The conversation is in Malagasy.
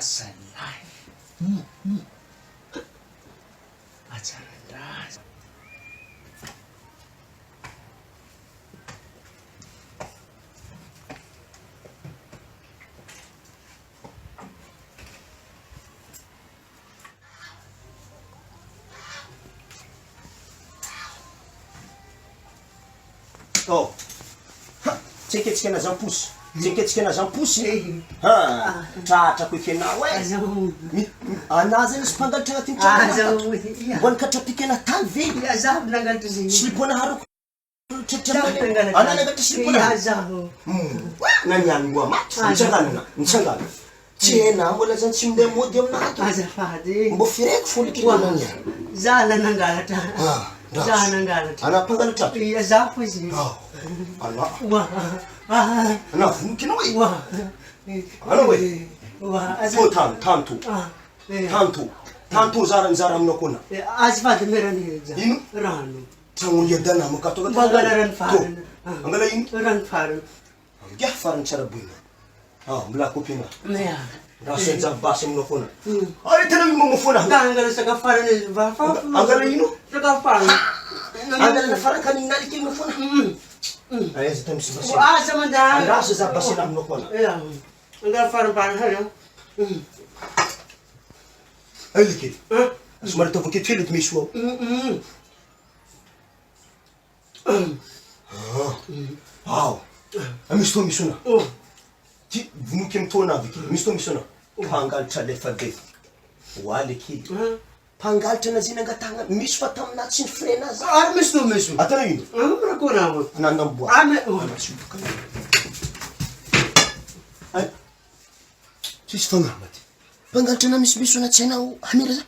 Asalahy. Atsara-draza. Oh, tseketsika na zamposy, tseketsika na zamposy. Ha, tratrako ekenao e. Anazy nisy mpangalatra agnatin'ny trano. Mbola katrapikena tany ve? Zaho nangalatra zay. Slipona haroko. Ana nangalatra slipona. Zaho. Naniany moa maty. Mitsangana. Tsy hena mbola zany tsy minday mody aminahy. Azafady. Mbo fireko folo kilo naniany. Zaho la nangalatra. Zaho nangalatra. Ana mpangalatra. Iya zaho izy. Ana. Ana voninkinao e. Ana we. Po tanto. Tanto zaranjara aminao koa na. Azafady merany zaho. Ino? Rano. Trangolia dana makato ka. Mangala rano farana. Angala ino? Rano farana. Ngia farana tsara boina. Mbola kopina. Mea. Raso enjabasy aminao koa na. Ay tena mimomofona. Angala sakafo farana izy va. Angala ino? Sakafo farana. Angala na farana kanina nalika aminao foana. Ay aza tamisy basina. Asa mandala. Andraso za basina aminao koa na. Iya. Angala farana hareo. Ay likely. Somary ataovy kelikely ty misy ao. Misy to misy ona. Ty vonoky amy tona avy kely. Misy to misy ona. Mpangalatra lefadefa. Oaly kely. Mpangalatra na zina angatagna. Misy fa taminahy tsy nifrena azy. Ary misy to misy. Atana ino? Rakona mo. Nanamboa. Ay. Tsisy fagnamady. Mpangalatra na misy ona tsy hainao hamera za.